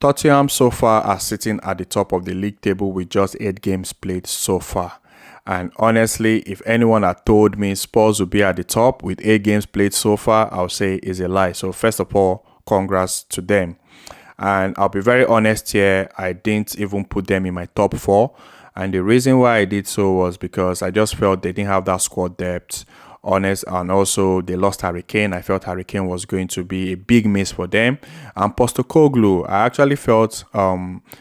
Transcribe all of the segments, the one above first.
Tottenham so far are sitting at the top of the league table with just 8 games played so far. And honestly, if anyone had told me Spurs would be at the top with 8 games played so far, I'll say is a lie. So first of all, congrats to them. And I'll be very honest here, I didn't even put them in my top 4. And the reason why I did so was because I just felt they didn't have that squad depth. And also they lost Harry Kane. I felt Harry Kane was going to be a big miss for them. And Postecoglou, I actually felt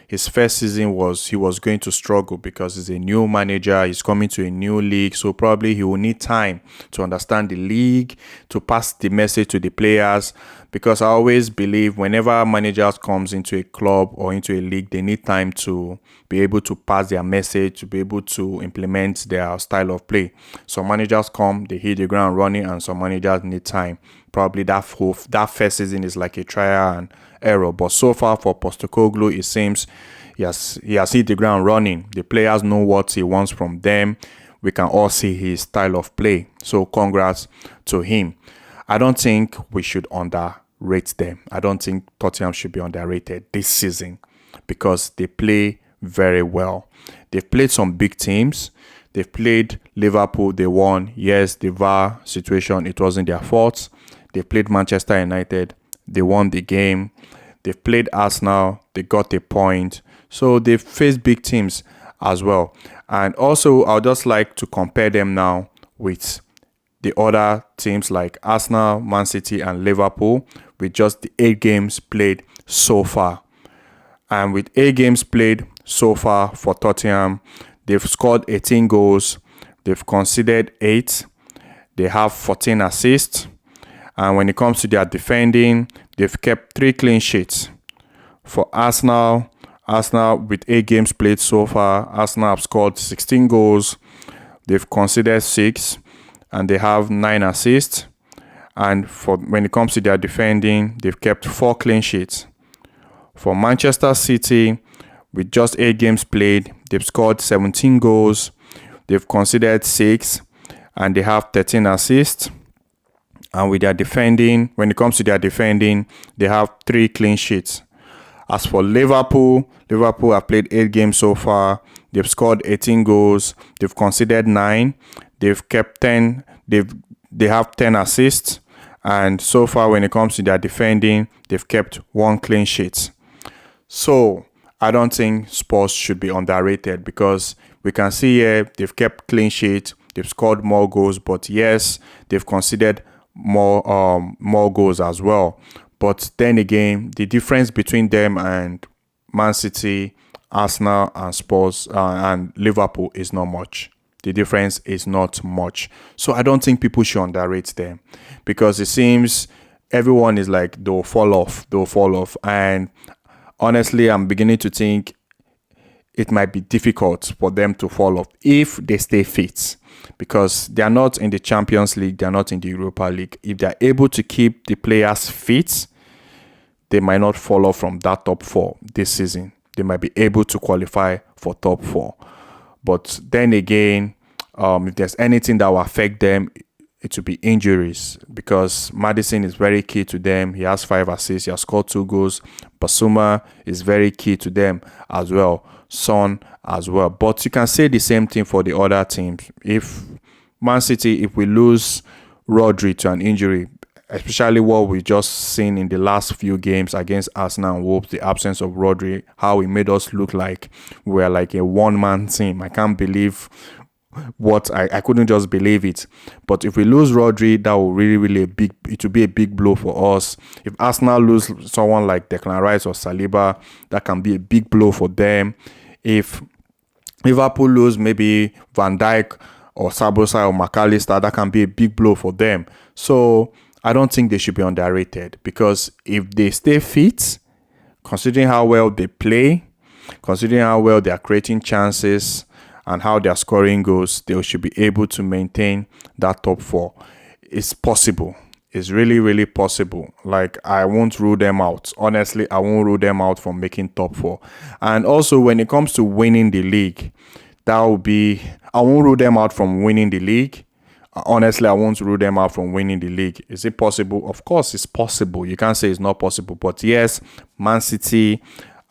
his first season he was going to struggle because he's a new manager. He's coming to a new league, so probably he will need time to understand the league, to pass the message to the players. Because I always believe whenever managers comes into a club or into a league, they need time to be able to pass their message, to be able to implement their style of play. Some managers come, they hit the ground running, and some managers need time. Probably that first season is like a trial and error. But so far for Postecoglou, it seems he has hit the ground running. The players know what he wants from them. We can all see his style of play. So congrats to him. I don't think we should underrate them. I don't think Tottenham should be underrated this season because they play very well. They've played some big teams. They've played Liverpool. They won. Yes, the VAR situation, it wasn't their fault. They played Manchester United. They won the game. They've played Arsenal. They got a point. So they've faced big teams as well. And also, I'd just like to compare them now with the other teams like Arsenal, Man City, and Liverpool with just the 8 games played so far. And with 8 games played so far for Tottenham, they've scored 18 goals. They've conceded 8. They have 14 assists. And when it comes to their defending, they've kept 3 clean sheets. For Arsenal with 8 games played so far, Arsenal have scored 16 goals. They've conceded 6. And they have 9 assists. And when it comes to their defending, they've kept 4 clean sheets. For Manchester City, with just 8 games played, they've scored 17 goals. They've conceded 6. And they have 13 assists. And with their defending, when it comes to their defending, they have 3 clean sheets. As for Liverpool have played 8 games so far. They've scored 18 goals. They've conceded 9. They've kept 10. They have 10 assists. And so far, when it comes to their defending, they've kept 1 clean sheet. So I don't think Spurs should be underrated because we can see here they've kept clean sheet. They've scored more goals, but yes, they've conceded more goals as well. But then again, the difference between them and Man City, Arsenal, and Spurs and Liverpool is not much. The difference is not much. So I don't think people should underrate them because it seems everyone is like, they'll fall off. And honestly, I'm beginning to think it might be difficult for them to fall off if they stay fit because they are not in the Champions League. They are not in the Europa League. If they're able to keep the players fit, they might not fall off from that top 4 this season. They might be able to qualify for top 4. But then again, if there's anything that will affect them, it will be injuries because Maddison is very key to them. He has 5 assists. He has scored 2 goals. Basuma is very key to them as well. Son as well. But you can say the same thing for the other teams. If Man City, if we lose Rodri to an injury, especially what we just seen in the last few games against Arsenal and Wolves, the absence of Rodri, how he made us look like we were like a one-man team. I can't believe I couldn't just believe it. But if we lose Rodri, that will really it will be a big blow for us. If Arsenal lose someone like Declan Rice or Saliba, that can be a big blow for them. If Liverpool lose maybe Van Dijk or Sabrosa or McAllister, that can be a big blow for them. So I don't think they should be underrated because if they stay fit, considering how well they play, considering how well they are creating chances and how they are scoring goals, they should be able to maintain that top 4. It's possible. It's really possible. Like, I won't rule them out. Honestly, I won't rule them out from making top 4. And also, when it comes to winning the league, I won't rule them out from winning the league. Honestly, I won't rule them out from winning the league. Is it possible? Of course, it's possible. You can't say it's not possible. But yes, Man City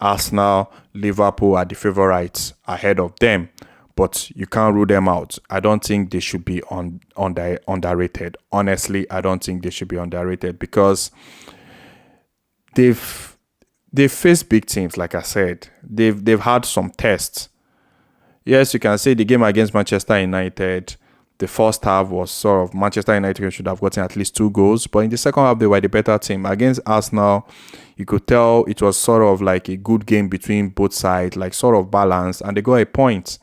Arsenal, Liverpool are the favorites ahead of them. But you can't rule them out. I don't think they should be underrated. Honestly, I don't think they should be underrated because they've faced big teams. Like I said, they've had some tests. Yes, you can say the game against Manchester United, the first half was sort of Manchester United should have gotten at least 2 goals, but in the second half they were the better team. Against Arsenal, you could tell it was sort of like a good game between both sides, like sort of balanced, and they got a point.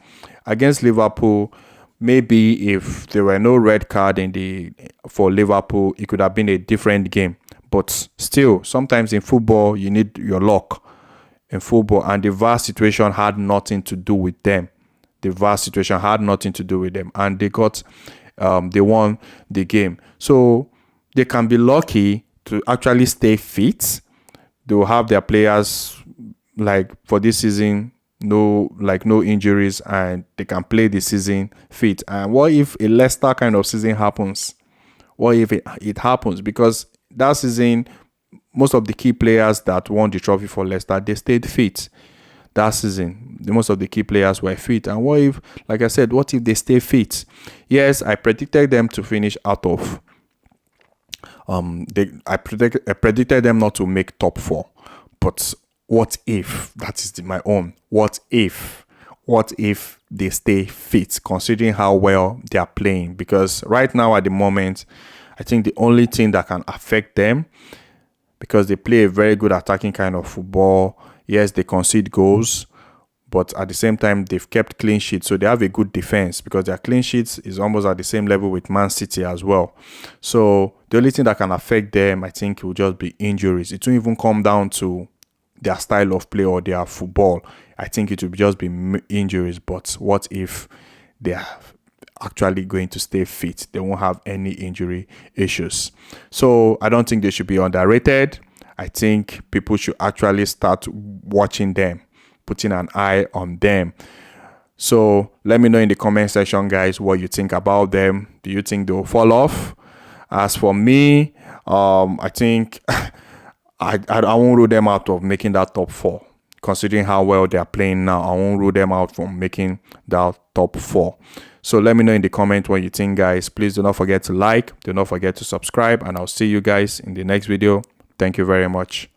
Against Liverpool, maybe if there were no red card for Liverpool, it could have been a different game. But still, sometimes in football, you need your luck in football, and the VAR situation had nothing to do with them. The VAR situation had nothing to do with them, and they won the game. So they can be lucky to actually stay fit. They will have their players like for this season, no injuries, and they can play the season fit. And what if a Leicester kind of season happens? What if it happens? Because that season, most of the key players that won the trophy for Leicester, they stayed fit. That season, most of the key players were fit. And what if, like I said, what if they stay fit? Yes, I predicted them to finish out of. I predicted them not to make top 4. But what if? That is my own. What if they stay fit, considering how well they are playing? Because right now, at the moment, I think the only thing that can affect them, because they play a very good attacking kind of football. Yes, they concede goals, but at the same time, they've kept clean sheets. So they have a good defense because their clean sheets is almost at the same level with Man City as well. So the only thing that can affect them, I think, will just be injuries. It won't even come down to their style of play or their football. I think it will just be injuries. But what if they are actually going to stay fit? They won't have any injury issues. So I don't think they should be underrated. I think people should actually start watching them, putting an eye on them. So let me know in the comment section, guys, what you think about them. Do you think they'll fall off? As for me, I think I won't rule them out of making that top 4. Considering how well they are playing now, I won't rule them out from making that top 4. So let me know in the comment what you think, guys. Please do not forget to like, do not forget to subscribe, and I'll see you guys in the next video. Thank you very much.